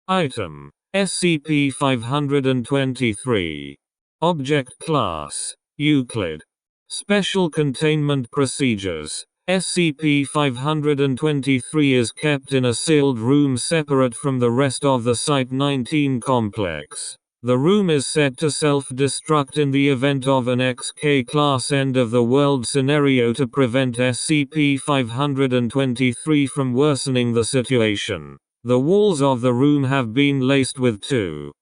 Item SCP-523. Object Class Euclid. Special Containment Procedures. SCP-523 is kept in a sealed room separate from the rest of the Site-19 complex. The room is set to self-destruct in the event of an XK-class end-of-the-world scenario to prevent SCP-523 from worsening the situation. The walls of the room have been laced with 2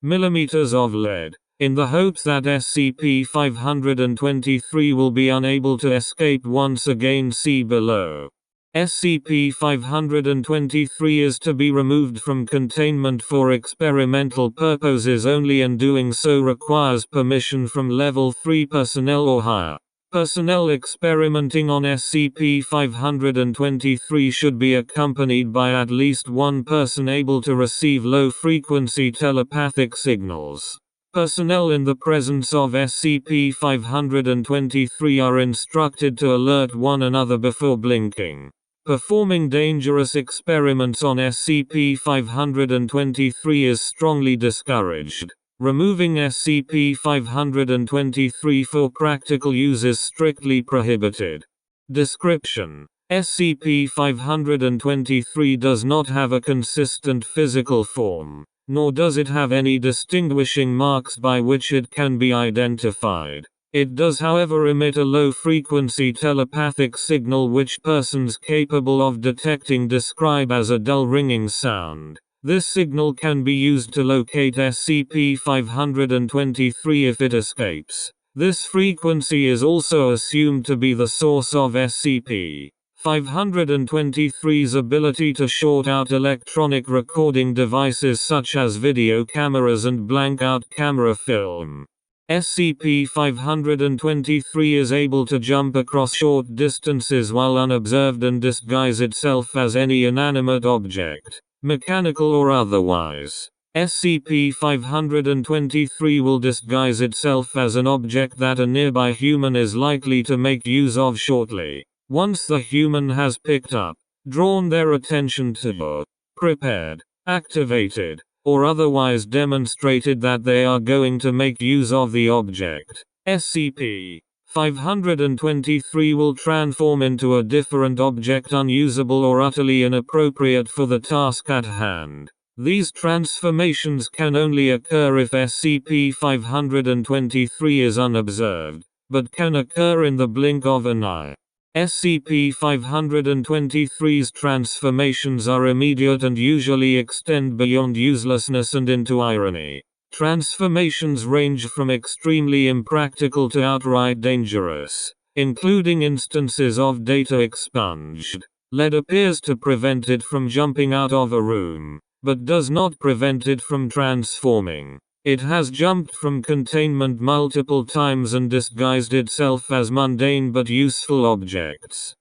mm of lead, in the hopes that SCP-523 will be unable to escape once again. See below. SCP-523 is to be removed from containment for experimental purposes only, and doing so requires permission from Level 3 personnel or higher. Personnel experimenting on SCP-523 should be accompanied by at least one person able to receive low-frequency telepathic signals. Personnel in the presence of SCP-523 are instructed to alert one another before blinking. Performing dangerous experiments on SCP-523 is strongly discouraged. Removing SCP-523 for practical use is strictly prohibited. Description: SCP-523 does not have a consistent physical form, nor does it have any distinguishing marks by which it can be identified. It does, however, emit a low-frequency telepathic signal which persons capable of detecting describe as a dull ringing sound. This signal can be used to locate SCP-523 if it escapes. This frequency is also assumed to be the source of SCP-523's ability to short out electronic recording devices such as video cameras and blank out camera film. SCP-523 is able to jump across short distances while unobserved and disguise itself as any inanimate object, mechanical or otherwise. SCP-523 will disguise itself as an object that a nearby human is likely to make use of shortly. Once the human has picked up, drawn their attention to, prepared, activated, or otherwise demonstrated that they are going to make use of the object, SCP-523 will transform into a different object, unusable or utterly inappropriate for the task at hand. These transformations can only occur if SCP-523 is unobserved, but can occur in the blink of an eye. SCP-523's transformations are immediate and usually extend beyond uselessness and into irony. Transformations range from extremely impractical to outright dangerous, including instances of data expunged. Lead appears to prevent it from jumping out of a room, but does not prevent it from transforming. It has jumped from containment multiple times and disguised itself as mundane but useful objects.